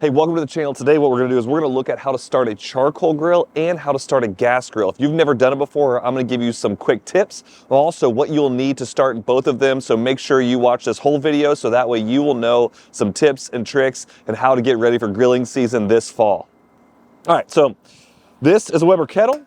Hey, welcome to the channel. Today what we're going to do is we're going to look at how to start a charcoal grill and how to start a gas grill. If you've never done it before, I'm going to give you some quick tips, also what you'll need to start both of them. So make sure you watch this whole video so that way you will know some tips and tricks and how to get ready for grilling season this fall. All right, so this is a Weber kettle.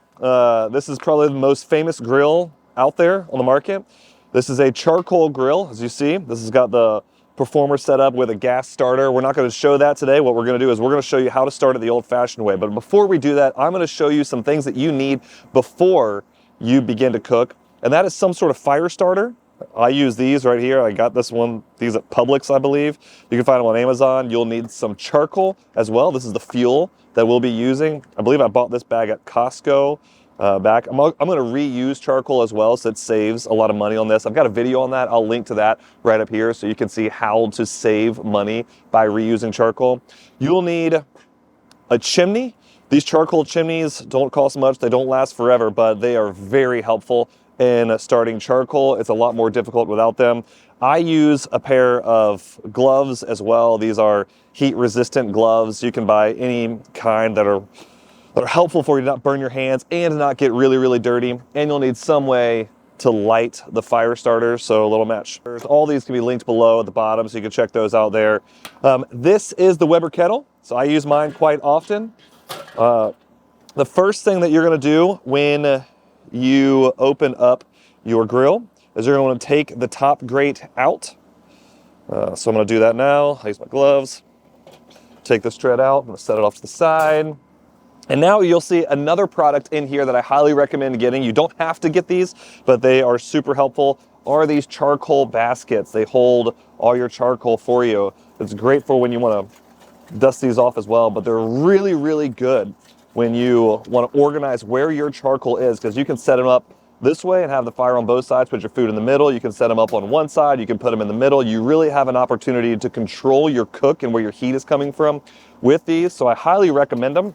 This is probably the most famous grill out there on the market. This is a charcoal grill, as you see. This has got the performer set up with a gas starter. We're not going to show that today. What we're going to do is we're going to show you how to start it the old-fashioned way. But before we do that, I'm going to show you some things that you need before you begin to cook. And that is some sort of fire starter. I use these right here. I got this one, these at Publix, I believe. You can find them on Amazon. You'll need some charcoal as well. This is the fuel that we'll be using. I believe I bought this bag at Costco. I'm going to reuse charcoal as well, so it saves a lot of money on this. I've got a video on that. I'll link to that right up here so you can see how to save money by reusing charcoal. You'll need a chimney. These charcoal chimneys don't cost much. They don't last forever, but they are very helpful in starting charcoal. It's a lot more difficult without them. I use a pair of gloves as well. These are heat-resistant gloves. You can buy any kind that are helpful for you to not burn your hands and to not get really, really dirty. And you'll need some way to light the fire starters, so a little match. All these can be linked below at the bottom, so you can check those out there. This is the Weber kettle, so I use mine quite often. The first thing that you're gonna do when you open up your grill is you're going to take the top grate out. So I'm going to do that now. I use my gloves. Take this tread out. I'm going to set it off to the side. And now you'll see another product in here that I highly recommend getting. You don't have to get these, but they are super helpful, are these charcoal baskets. They hold all your charcoal for you. It's great for when you want to dust these off as well, but they're really, really good when you want to organize where your charcoal is, because you can set them up this way and have the fire on both sides, put your food in the middle. You can set them up on one side, you can put them in the middle. You really have an opportunity to control your cook and where your heat is coming from with these, so I highly recommend them.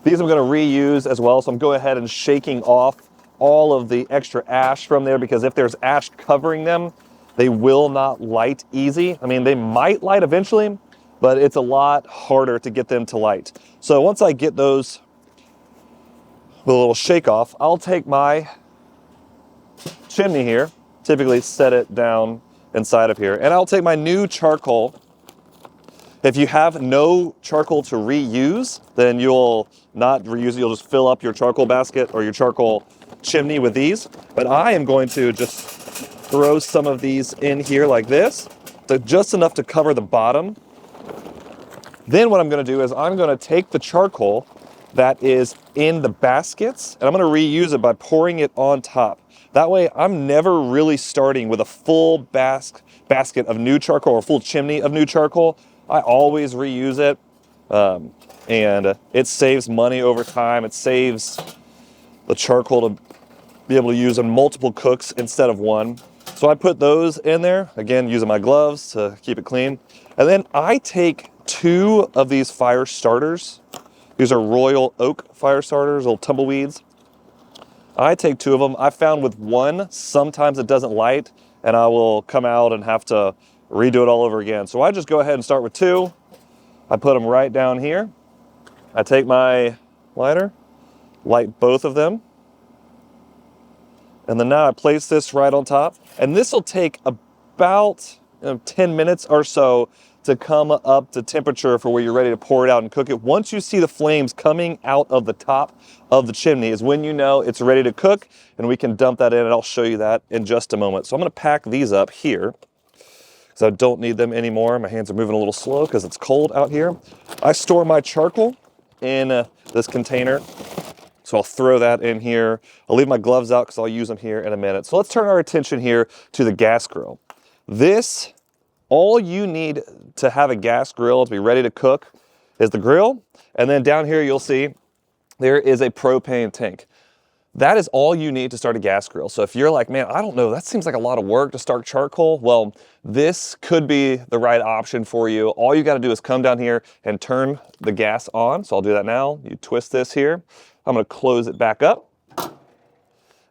These I'm going to reuse as well, so I'm going ahead and shaking off all of the extra ash from there, because if there's ash covering them, they will not light easy. I mean, they might light eventually, but it's a lot harder to get them to light. So once I get those with a little shake off, I'll take my chimney here, typically set it down inside of here, and I'll take my new charcoal. If you have no charcoal to reuse, then you'll not reuse it. You'll just fill up your charcoal basket or your charcoal chimney with these. But I am going to just throw some of these in here like this, just enough to cover the bottom. Then what I'm going to do is I'm going to take the charcoal that is in the baskets, and I'm going to reuse it by pouring it on top. That way I'm never really starting with a full basket of new charcoal or a full chimney of new charcoal. I always reuse it, and it saves money over time. It saves the charcoal to be able to use on multiple cooks instead of one. So I put those in there, again, using my gloves to keep it clean. And then I take 2 of these fire starters. These are Royal Oak fire starters, little tumbleweeds. I take 2 of them. I found with one, sometimes it doesn't light, and I will come out and have to redo it all over again. So I just go ahead and start with 2. I put them right down here. I take my lighter, light both of them. And then now I place this right on top. And this will take about 10 minutes or so to come up to temperature for where you're ready to pour it out and cook it. Once you see the flames coming out of the top of the chimney is when you know it's ready to cook, and we can dump that in, and I'll show you that in just a moment. So I'm going to pack these up here, so I don't need them anymore. My hands are moving a little slow because it's cold out here. I store my charcoal in this container, so I'll throw that in here. I'll leave my gloves out because I'll use them here in a minute. So let's turn our attention here to the gas grill. All you need to have a gas grill to be ready to cook is the grill, and then down here you'll see there is a propane tank. That is all you need to start a gas grill. So if you're like, man, I don't know, that seems like a lot of work to start charcoal. Well, this could be the right option for you. All you got to do is come down here and turn the gas on. So I'll do that now. You twist this here. I'm going to close it back up, and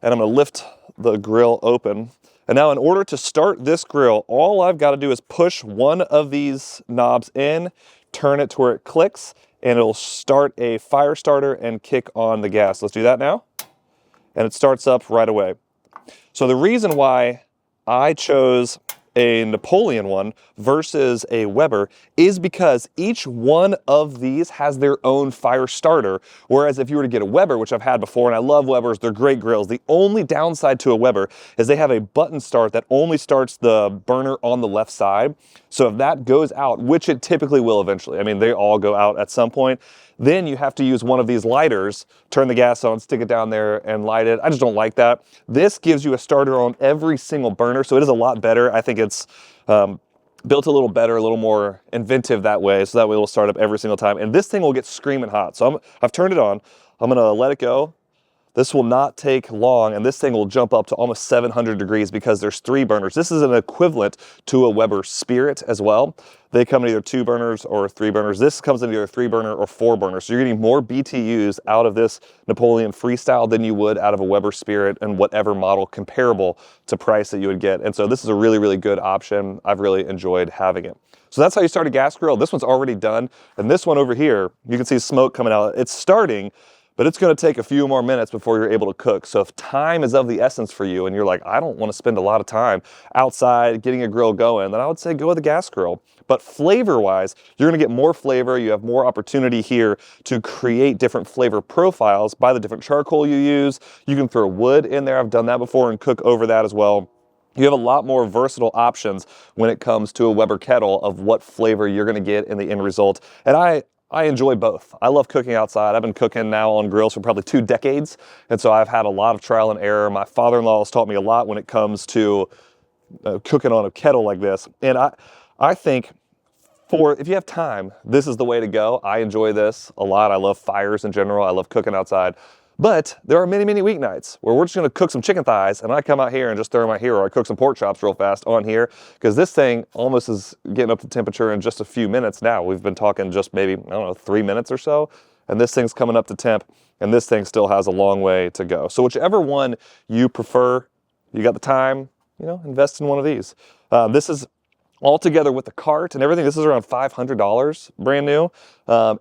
I'm going to lift the grill open. And now in order to start this grill, all I've got to do is push one of these knobs in, turn it to where it clicks, and it'll start a fire starter and kick on the gas. Let's do that now. And it starts up right away. So the reason why I chose a Napoleon one versus a Weber is because each one of these has their own fire starter. Whereas if you were to get a Weber, which I've had before, and I love Webers, they're great grills. The only downside to a Weber is they have a button start that only starts the burner on the left side. So if that goes out, which it typically will eventually, I mean, they all go out at some point, then you have to use one of these lighters, turn the gas on, stick it down there and light it. I just don't like that. This gives you a starter on every single burner, so it is a lot better. I think it's built a little better, a little more inventive that way, so that way it'll start up every single time. And this thing will get screaming hot. So I've turned it on. I'm gonna let it go. This will not take long, and this thing will jump up to almost 700 degrees because there's 3 burners. This is an equivalent to a Weber Spirit as well. They come in either 2 burners or 3 burners. This comes in either 3 burner or 4 burners. So you're getting more BTUs out of this Napoleon Freestyle than you would out of a Weber Spirit and whatever model comparable to price that you would get. And so this is a really, really good option. I've really enjoyed having it. So that's how you start a gas grill. This one's already done. And this one over here, you can see smoke coming out. It's starting, but it's going to take a few more minutes before you're able to cook. So if time is of the essence for you and you're like, I don't want to spend a lot of time outside getting a grill going, then I would say go with a gas grill. But flavor-wise, you're going to get more flavor. You have more opportunity here to create different flavor profiles by the different charcoal you use. You can throw wood in there. I've done that before and cook over that as well. You have a lot more versatile options when it comes to a Weber kettle of what flavor you're going to get in the end result. And I enjoy both. I love cooking outside. I've been cooking now on grills for probably 2 decades. And so I've had a lot of trial and error. My father-in-law has taught me a lot when it comes to cooking on a kettle like this. And I think if you have time, this is the way to go. I enjoy this a lot. I love fires in general. I love cooking outside. But there are many, many weeknights where we're just gonna cook some chicken thighs and I come out here and just throw them out here, or I cook some pork chops real fast on here, because this thing almost is getting up to temperature in just a few minutes now. We've been talking just maybe, I don't know, 3 minutes or so, and this thing's coming up to temp, and this thing still has a long way to go. So whichever one you prefer, you got the time, invest in one of these. This is all together with the cart and everything. This is around $500 brand new.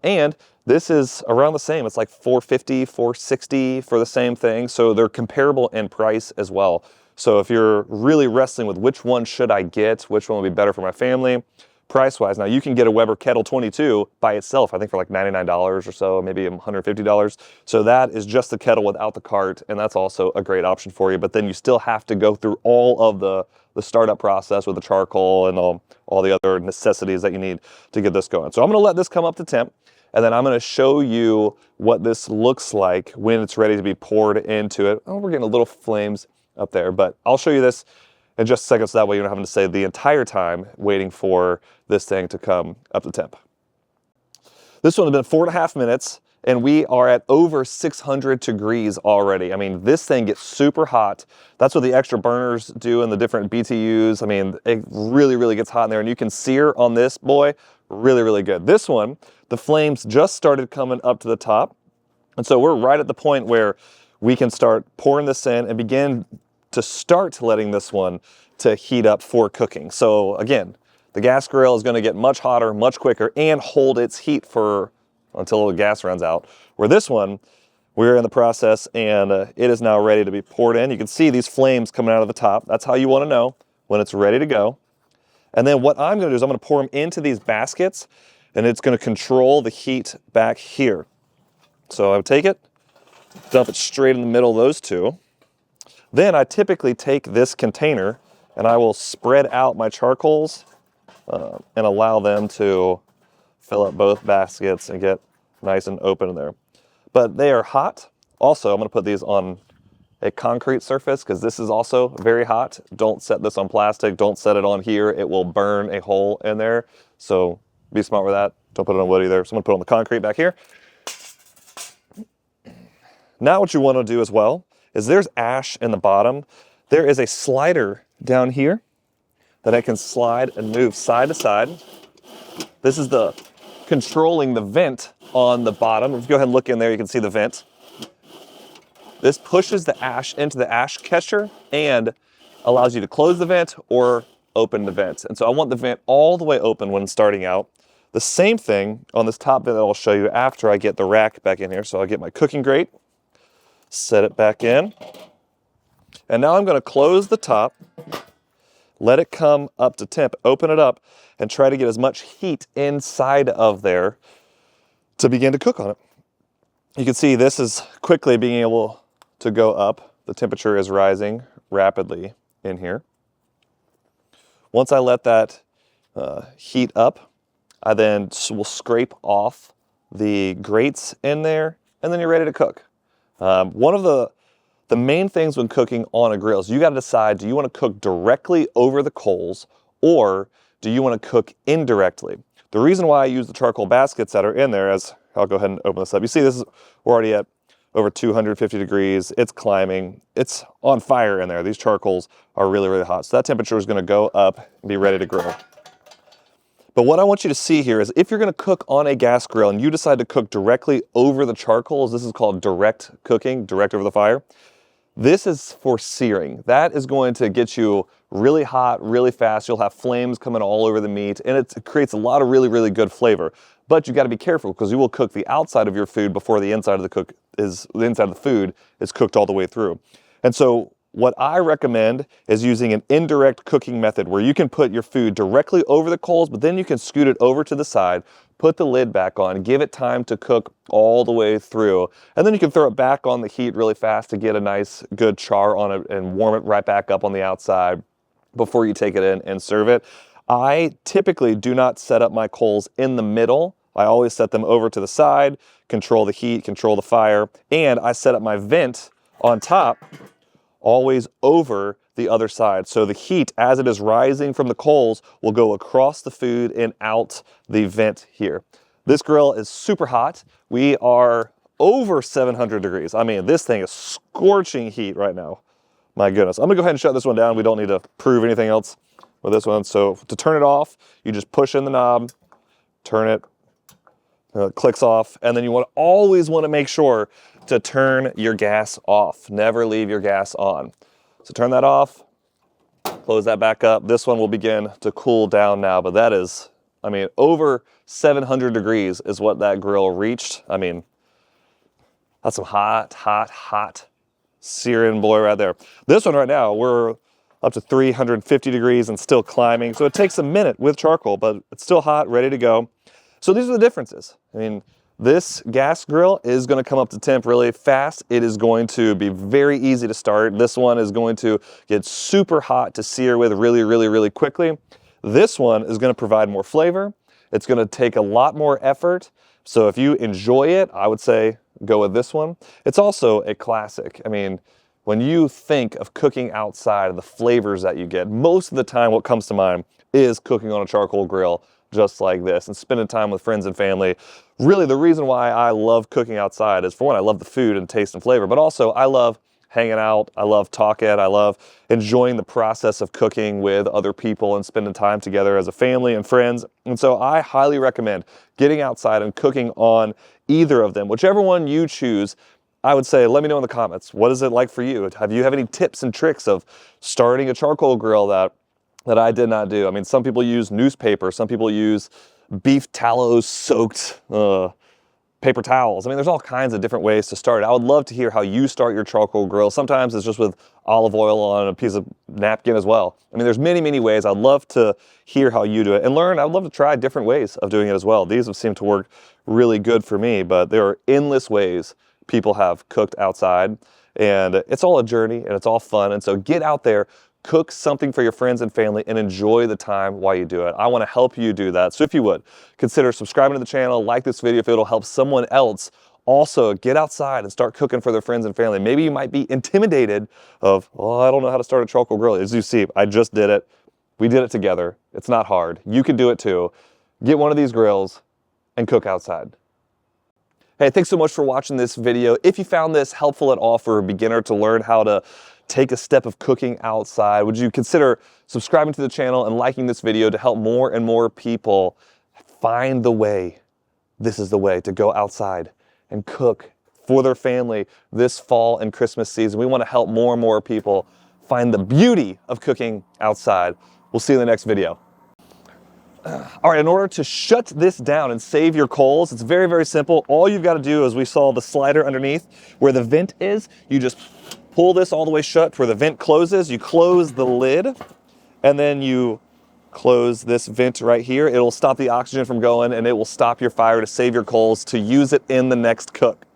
And this is around the same. It's like $450, $460 for the same thing. So they're comparable in price as well. So if you're really wrestling with which one should I get, which one would be better for my family, price-wise, now you can get a Weber Kettle 22 by itself, I think for like $99 or so, maybe $150. So that is just the kettle without the cart, and that's also a great option for you. But then you still have to go through all of the startup process with the charcoal and all the other necessities that you need to get this going. So I'm gonna let this come up to temp, and then I'm gonna show you what this looks like when it's ready to be poured into it. Oh, we're getting a little flames up there, but I'll show you this in just a second, so that way you're not having to stay the entire time waiting for this thing to come up to temp. This one has been 4.5 minutes, and we are at over 600 degrees already. I mean, this thing gets super hot. That's what the extra burners do and the different BTUs. I mean, it really, really gets hot in there, and you can sear on this boy really, really good. This one, the flames just started coming up to the top, and so we're right at the point where we can start pouring this in and begin to start letting this one to heat up for cooking. So again, the gas grill is going to get much hotter, much quicker, and hold its heat for until the gas runs out. Where this one, we're in the process, and it is now ready to be poured in. You can see these flames coming out of the top. That's how you want to know when it's ready to go. And then what I'm going to do is I'm going to pour them into these baskets, and it's going to control the heat back here. So I would take it, dump it straight in the middle of those two. Then I typically take this container and I will spread out my charcoals and allow them to fill up both baskets and get nice and open in there. But they are hot. Also, I'm going to put these on a concrete surface because this is also very hot. Don't set this on plastic. Don't set it on here. It will burn a hole in there. So be smart with that. Don't put it on wood either. So I'm going to put it on the concrete back here. Now what you want to do as well is there's ash in the bottom. There is a slider down here that I can slide and move side to side. This is the controlling the vent on the bottom. If you go ahead and look in there, you can see the vent. This pushes the ash into the ash catcher and allows you to close the vent or open the vent. And so I want the vent all the way open when starting out. The same thing on this top vent that I'll show you after I get the rack back in here. So I'll get my cooking grate, set it back in. And now I'm going to close the top, let it come up to temp, open it up, and try to get as much heat inside of there to begin to cook on it. You can see this is quickly being able to go up. The temperature is rising rapidly in here. Once I let that heat up, I then will scrape off the grates in there, and then you're ready to cook. One of the main things when cooking on a grill is you got to decide, do you want to cook directly over the coals or do you want to cook indirectly? The reason why I use the charcoal baskets that are in there, as I'll go ahead and open this up. You see we're already at over 250 degrees. It's climbing. It's on fire in there. These charcoals are really, really hot. So that temperature is going to go up and be ready to grill. But what I want you to see here is if you're going to cook on a gas grill and you decide to cook directly over the charcoals, this is called direct cooking, direct over the fire. This is for searing. That is going to get you really hot, really fast. You'll have flames coming all over the meat, and it creates a lot of really, really good flavor. But you got to be careful because you will cook the outside of your food before the inside of the food is cooked all the way through. And so what I recommend is using an indirect cooking method where you can put your food directly over the coals, but then you can scoot it over to the side, put the lid back on, give it time to cook all the way through, and then you can throw it back on the heat really fast to get a nice good char on it and warm it right back up on the outside before you take it in and serve it. I typically do not set up my coals in the middle. I always set them over to the side, control the heat, control the fire, and I set up my vent on top always over the other side. So the heat, as it is rising from the coals, will go across the food and out the vent here. This grill is super hot. We are over 700 degrees. I mean, this thing is scorching heat right now. My goodness. I'm gonna go ahead and shut this one down. We don't need to prove anything else with this one. So to turn it off, you just push in the knob, turn it, it clicks off, and then you always want to make sure to turn your gas off. Never leave your gas on. So turn that off, close that back up. This one will begin to cool down now, but that is, I mean, over 700 degrees is what that grill reached. I mean, that's some hot, hot, hot searing boy right there. This one right now, we're up to 350 degrees and still climbing. So it takes a minute with charcoal, but it's still hot, ready to go. So these are the differences. I mean, this gas grill is going to come up to temp really fast. It is going to be very easy to start. This one is going to get super hot to sear with really, really, really quickly. This one is going to provide more flavor. It's going to take a lot more effort. So if you enjoy it, I would say go with this one. It's also a classic. I mean, when you think of cooking outside, the flavors that you get, most of the time what comes to mind is cooking on a charcoal grill just like this and spending time with friends and family. Really, the reason why I love cooking outside is, for one, I love the food and taste and flavor, but also I love hanging out, I love talking, I love enjoying the process of cooking with other people and spending time together as a family and friends. And so I highly recommend getting outside and cooking on either of them. Whichever one you choose, I would say, let me know in the comments. What is it like for you? Have you any tips and tricks of starting a charcoal grill that I did not do? I mean, some people use newspaper, some people use beef tallow soaked paper towels. I mean, there's all kinds of different ways to start. I would love to hear how you start your charcoal grill. Sometimes it's just with olive oil on a piece of napkin as well. I mean, there's many, many ways. I'd love to hear how you do it and learn. I'd love to try different ways of doing it as well. These have seemed to work really good for me, but there are endless ways people have cooked outside, and it's all a journey and it's all fun. And so get out there, cook something for your friends and family, and enjoy the time while you do it. I want to help you do that. So if you would, consider subscribing to the channel, like this video if it'll help someone else also get outside and start cooking for their friends and family. Maybe you might be intimidated of, oh, I don't know how to start a charcoal grill. As you see, I just did it. We did it together. It's not hard. You can do it too. Get one of these grills and cook outside. Hey, thanks so much for watching this video. If you found this helpful at all for a beginner to learn how to take a step of cooking outside, would you consider subscribing to the channel and liking this video to help more and more people find the way? This is the way to go outside and cook for their family this fall and Christmas season. We want to help more and more people find the beauty of cooking outside. We'll see you in the next video. All right, in order to shut this down and save your coals, it's very, very simple. All you've got to do is, we saw the slider underneath where the vent is, you just pull this all the way shut where the vent closes, you close the lid, and then you close this vent right here. It'll stop the oxygen from going, and it will stop your fire to save your coals to use it in the next cook.